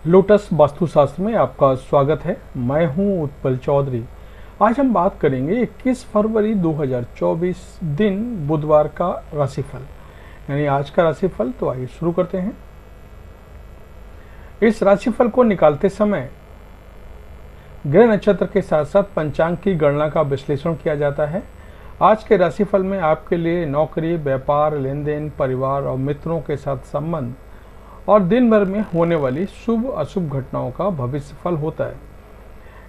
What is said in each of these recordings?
Lotus वास्तुशास्त्र में आपका स्वागत है। मैं हूं उत्पल चौधरी। आज हम बात करेंगे 21 फरवरी 2024 दिन बुधवार का राशिफल, यानी आज का राशिफल। तो आइए शुरू करते हैं। इस राशिफल को निकालते समय ग्रह नक्षत्र के साथ साथ पंचांग की गणना का विश्लेषण किया जाता है। आज के राशिफल में आपके लिए नौकरी, व्यापार, लेन देन, परिवार और मित्रों के साथ संबंध और दिन भर में होने वाली शुभ अशुभ घटनाओं का भविष्यफल होता है।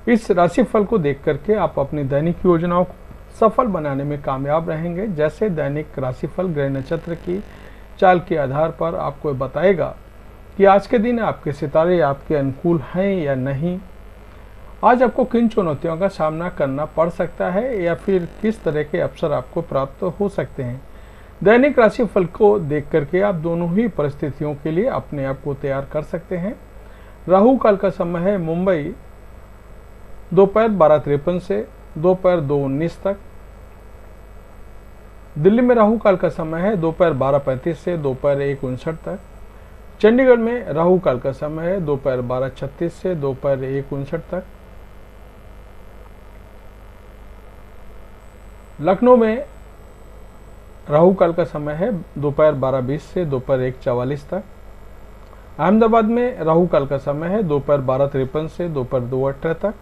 इस राशिफल को देख करके आप अपनी दैनिक योजनाओं को सफल बनाने में कामयाब रहेंगे। जैसे दैनिक राशिफल ग्रह नक्षत्र की चाल के आधार पर आपको बताएगा कि आज के दिन आपके सितारे आपके अनुकूल हैं या नहीं, आज आपको किन चुनौतियों का सामना करना पड़ सकता है या फिर किस तरह के अवसर आपको प्राप्त हो सकते हैं। दैनिक राशिफल को देख करके आप दोनों ही परिस्थितियों के लिए अपने आप को तैयार कर सकते हैं। राहु काल का समय है मुंबई दोपहर 12:53 से दोपहर 2:19 तक। दिल्ली में राहु काल का समय है दोपहर 12:35 से दोपहर 1:59 तक। चंडीगढ़ में राहु काल का समय है दोपहर 12:36 से दोपहर 1:59 तक। लखनऊ में राहु काल का समय है दोपहर 12:20 से दोपहर 1:44 तक। अहमदाबाद में राहु काल का समय है दोपहर 12:53 से दोपहर 2:18 तक।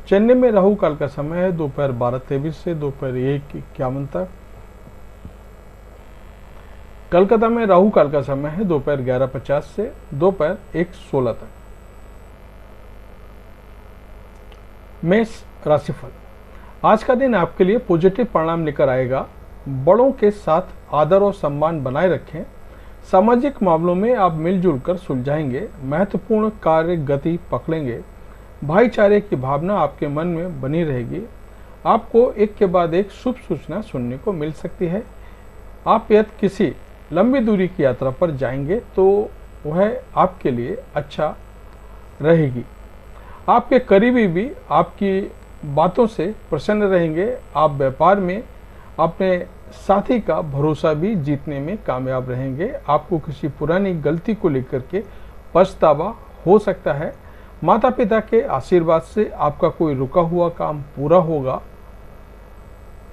चेन्नई में राहु काल का समय है दोपहर 12:23 से दोपहर 1:51 तक। कलकत्ता में राहु काल का समय है दोपहर 11:50 से दोपहर 1:16 तक। मेष राशिफल, आज का दिन आपके लिए पॉजिटिव परिणाम लेकर आएगा। बड़ों के साथ आदर और सम्मान बनाए रखें। सामाजिक मामलों में आप मिलजुल कर सुलझाएंगे। महत्वपूर्ण कार्य गति पकड़ेंगे। भाईचारे की भावना आपके मन में बनी रहेगी। आपको एक के बाद एक शुभ सूचना सुनने को मिल सकती है। आप यदि किसी लंबी दूरी की यात्रा पर जाएंगे तो वह आपके लिए अच्छा रहेगी। आपके करीबी भी आपकी बातों से प्रसन्न रहेंगे। आप व्यापार में अपने साथी का भरोसा भी जीतने में कामयाब रहेंगे। आपको किसी पुरानी गलती को लेकर के पछतावा हो सकता है। माता पिता के आशीर्वाद से आपका कोई रुका हुआ काम पूरा होगा।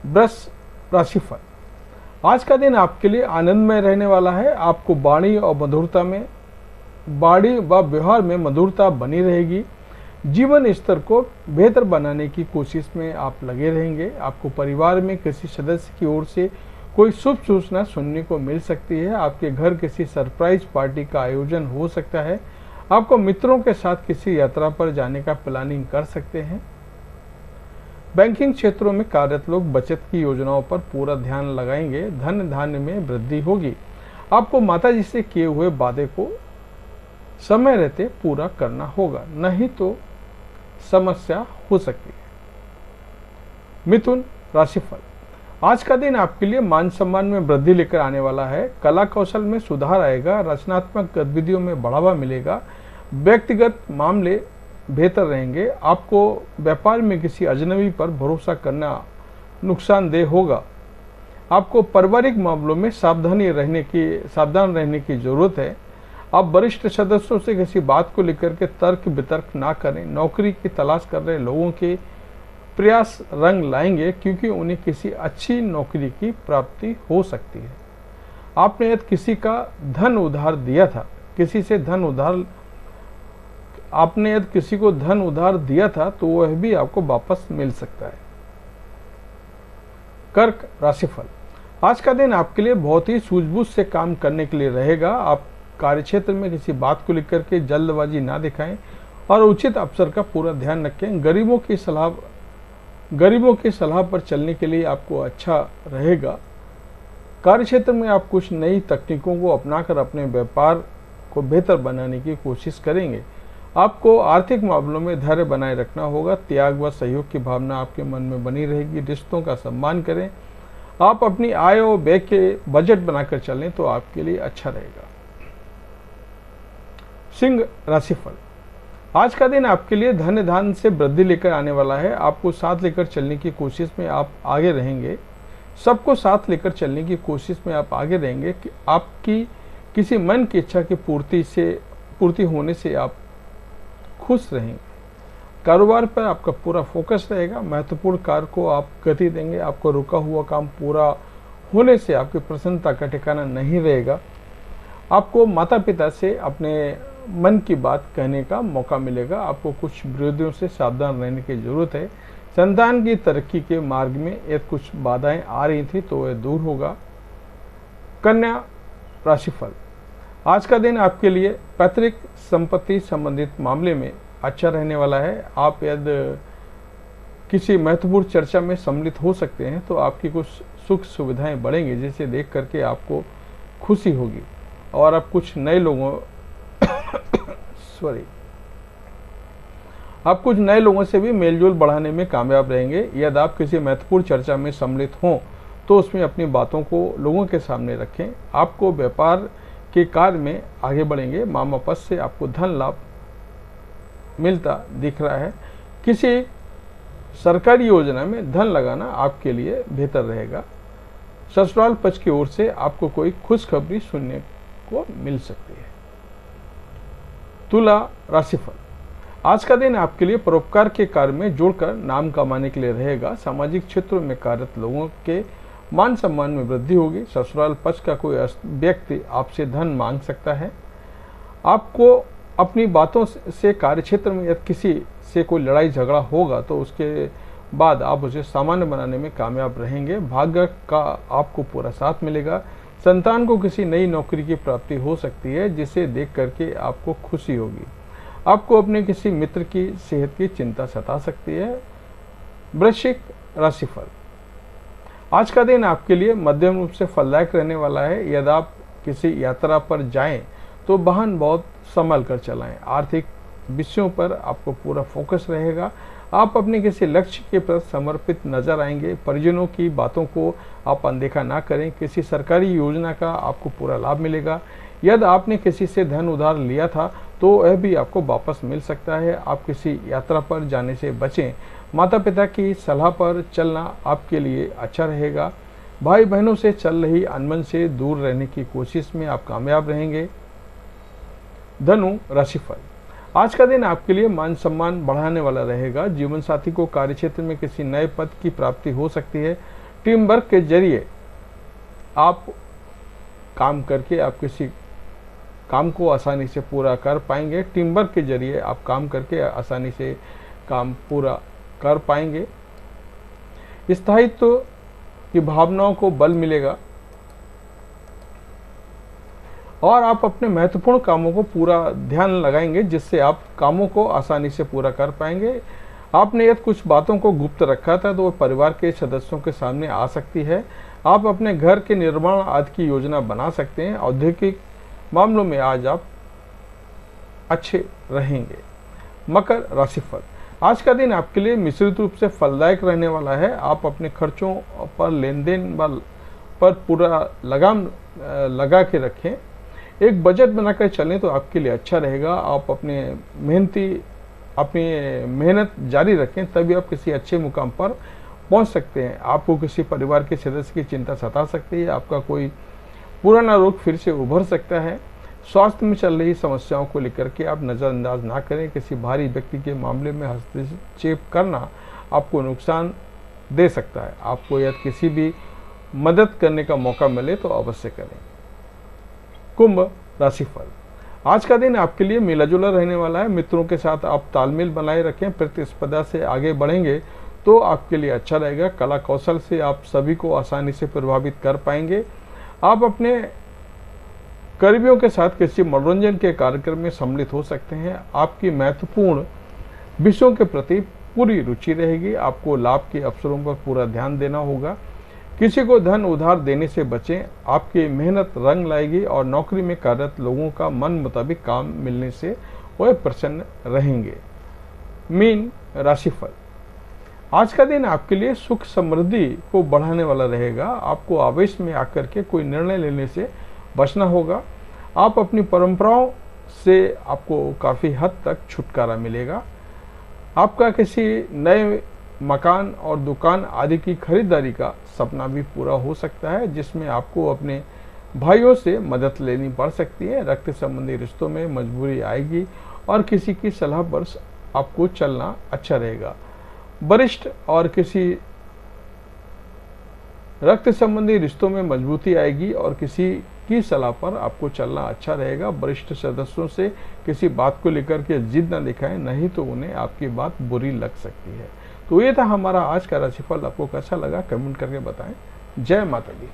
वृष राशिफल, आज का दिन आपके लिए आनंदमय रहने वाला है। आपको वाणी व व्यवहार में मधुरता बनी रहेगी। जीवन स्तर को बेहतर बनाने की कोशिश में आप लगे रहेंगे। आपको परिवार में किसी सदस्य की ओर से कोई शुभ सूचना सुनने को मिल सकती है। आपके घर किसी सरप्राइज पार्टी का आयोजन हो सकता है। आपको मित्रों के साथ किसी यात्रा पर जाने का प्लानिंग कर सकते हैं। बैंकिंग क्षेत्रों में कार्यरत लोग बचत की योजनाओं पर पूरा ध्यान लगाएंगे। धन धान्य में वृद्धि होगी। आपको माताजी से किए हुए वादे को समय रहते पूरा करना होगा, नहीं तो समस्या हो सकती है। मिथुन राशिफल, आज का दिन आपके लिए मान सम्मान में वृद्धि लेकर आने वाला है। कला कौशल में सुधार आएगा। रचनात्मक गतिविधियों में बढ़ावा मिलेगा। व्यक्तिगत मामले बेहतर रहेंगे। आपको व्यापार में किसी अजनबी पर भरोसा करना नुकसानदेह होगा। आपको पारिवारिक मामलों में सावधान रहने की जरूरत है। आप वरिष्ठ सदस्यों से किसी बात को लेकर के तर्क वितर्क ना करें। नौकरी की तलाश कर रहे लोगों के प्रयास रंग लाएंगे, क्योंकि उन्हें किसी अच्छी नौकरी की प्राप्ति हो सकती है। आपने यदि किसी का धन उधार दिया था, आपने यदि किसी को धन उधार दिया था तो वह भी आपको वापस मिल सकता है। कर्क राशिफल, आज का दिन आपके लिए बहुत ही सूझबूझ से काम करने के लिए रहेगा। आप कार्यक्षेत्र में किसी बात को लेकर के जल्दबाजी ना दिखाएं और उचित अवसर का पूरा ध्यान रखें। गरीबों की सलाह पर चलने के लिए आपको अच्छा रहेगा। कार्यक्षेत्र में आप कुछ नई तकनीकों को अपनाकर अपने व्यापार को बेहतर बनाने की कोशिश करेंगे। आपको आर्थिक मामलों में धैर्य बनाए रखना होगा। त्याग व सहयोग की भावना आपके मन में बनी रहेगी। रिश्तों का सम्मान करें। आप अपनी आय और व्यय के बजट बनाकर चलें तो आपके लिए अच्छा रहेगा। सिंह राशिफल, आज का दिन आपके लिए धन धान्य से वृद्धि लेकर आने वाला है। आपको साथ लेकर चलने की कोशिश में आप आगे रहेंगे। सबको साथ लेकर चलने की कोशिश में आप आगे रहेंगे कि आपकी किसी मन की इच्छा की पूर्ति होने से आप खुश रहेंगे। कारोबार पर आपका पूरा फोकस रहेगा, महत्वपूर्ण कार्य को आप गति देंगे। आपको रुका हुआ काम पूरा होने से आपकी प्रसन्नता का ठिकाना नहीं रहेगा। आपको माता पिता से अपने मन की बात कहने का मौका मिलेगा। आपको कुछ विरोधियों से सावधान रहने की जरूरत है। संतान की तरक्की के मार्ग में यदि कुछ बाधाएं आ रही थी तो वह दूर होगा। कन्या राशिफल, आज का दिन आपके लिए पैतृक संपत्ति संबंधित मामले में अच्छा रहने वाला है। आप यदि किसी महत्वपूर्ण चर्चा में सम्मिलित हो सकते हैं तो आपकी कुछ सुख सुविधाएं बढ़ेंगी, जिसे देख करके आपको खुशी होगी और आप कुछ नए लोगों आप कुछ नए लोगों से भी मेलजोल बढ़ाने में कामयाब रहेंगे। यदि आप किसी महत्वपूर्ण चर्चा में सम्मिलित हों तो उसमें अपनी बातों को लोगों के सामने रखें। आपको व्यापार के कार्य में आगे बढ़ेंगे। मामा पद से आपको धन लाभ मिलता दिख रहा है। किसी सरकारी योजना में धन लगाना आपके लिए बेहतर रहेगा। ससुराल पक्ष की ओर से आपको कोई खुशखबरी सुनने को मिल सकती है। तुला राशिफल, आज का दिन आपके लिए परोपकार के कार्य में जोड़कर नाम कमाने के लिए रहेगा। सामाजिक क्षेत्रों में कार्यरत लोगों के मान सम्मान में वृद्धि होगी। ससुराल पक्ष का कोई व्यक्ति आपसे धन मांग सकता है। आपको अपनी बातों से कार्य क्षेत्र में यदि किसी से कोई लड़ाई झगड़ा होगा तो उसके बाद आप उसे सामान्य बनाने में कामयाब रहेंगे। भाग्य का आपको पूरा साथ मिलेगा। संतान को किसी नई नौकरी की प्राप्ति हो सकती है, जिसे देख करके आपको खुशी होगी। आपको अपने किसी मित्र की सेहत की चिंता सता सकती है। वृश्चिक राशिफल, आज का दिन आपके लिए मध्यम रूप से फलदायक रहने वाला है। यदि आप किसी यात्रा पर जाएं तो वाहन बहुत संभल कर चलाएं। आर्थिक विषयों पर आपको पूरा फोकस रहेगा। आप अपने किसी लक्ष्य के प्रति समर्पित नजर आएंगे। परिजनों की बातों को आप अनदेखा ना करें। किसी सरकारी योजना का आपको पूरा लाभ मिलेगा। यदि आपने किसी से धन उधार लिया था तो वह भी आपको वापस मिल सकता है। आप किसी यात्रा पर जाने से बचें। माता पिता की सलाह पर चलना आपके लिए अच्छा रहेगा। भाई बहनों से चल रही अनबन से दूर रहने की कोशिश में आप कामयाब रहेंगे। धनु राशिफल, आज का दिन आपके लिए मान सम्मान बढ़ाने वाला रहेगा। जीवन साथी को कार्यक्षेत्र में किसी नए पद की प्राप्ति हो सकती है। टीम वर्क के जरिए आप काम करके आप किसी काम को आसानी से पूरा कर पाएंगे। टीम वर्क के जरिए आप काम करके आसानी से काम पूरा कर पाएंगे। स्थायित्व की भावनाओं को बल मिलेगा और आप अपने महत्वपूर्ण कामों को पूरा ध्यान लगाएंगे, जिससे आप कामों को आसानी से पूरा कर पाएंगे। आपने यदि कुछ बातों को गुप्त रखा था तो वो परिवार के सदस्यों के सामने आ सकती है। आप अपने घर के निर्माण आदि की योजना बना सकते हैं। औद्योगिक मामलों में आज आप अच्छे रहेंगे। मकर राशिफल, आज का दिन आपके लिए मिश्रित रूप से फलदायक रहने वाला है। आप अपने खर्चों पर लेन देन पर पूरा लगाम लगा के रखें। एक बजट बनाकर चलें तो आपके लिए अच्छा रहेगा। आप अपनी मेहनत जारी रखें, तभी आप किसी अच्छे मुकाम पर पहुंच सकते हैं। आपको किसी परिवार के सदस्य की चिंता सता सकती है। आपका कोई पुराना रोग फिर से उभर सकता है। स्वास्थ्य में चल रही समस्याओं को लेकर के आप नज़रअंदाज ना करें। किसी भारी व्यक्ति के मामले में हस्तक्षेप करना आपको नुकसान दे सकता है। आपको यदि किसी भी मदद करने का मौका मिले तो अवश्य करें। कुंभ राशिफल, आज का दिन आपके लिए मिला जुला रहने वाला है। मित्रों के साथ आप तालमेल बनाए रखें। प्रतिस्पर्धा से आगे बढ़ेंगे तो आपके लिए अच्छा रहेगा। कला कौशल से आप सभी को आसानी से प्रभावित कर पाएंगे। आप अपने करीबियों के साथ किसी मनोरंजन के कार्यक्रम में सम्मिलित हो सकते हैं। आपकी महत्वपूर्ण विषयों के प्रति पूरी रुचि रहेगी। आपको लाभ के अवसरों पर पूरा ध्यान देना होगा। किसी को धन उधार देने से बचें। आपकी मेहनत रंग लाएगी और नौकरी में कार्यरत लोगों का मन मुताबिक काम मिलने से वह प्रसन्न रहेंगे। मीन राशिफल, आज का दिन आपके लिए सुख समृद्धि को बढ़ाने वाला रहेगा। आपको आवेश में आकर के कोई निर्णय लेने से बचना होगा। आप अपनी परंपराओं से आपको काफ़ी हद तक छुटकारा मिलेगा। आपका किसी नए मकान और दुकान आदि की खरीदारी का सपना भी पूरा हो सकता है, जिसमें आपको अपने भाइयों से मदद लेनी पड़ सकती है। रक्त संबंधी रिश्तों में मजबूरी आएगी और किसी की सलाह पर आपको चलना अच्छा रहेगा। वरिष्ठ और किसी रक्त संबंधी रिश्तों में मजबूती आएगी और किसी की सलाह पर आपको चलना अच्छा रहेगा। वरिष्ठ सदस्यों से किसी बात को लेकर के जिद न दिखाएं, नहीं तो उन्हें आपकी बात बुरी लग सकती है। तो ये था हमारा आज का राशिफल। आपको कैसा लगा कमेंट करके बताएं। जय माता दी।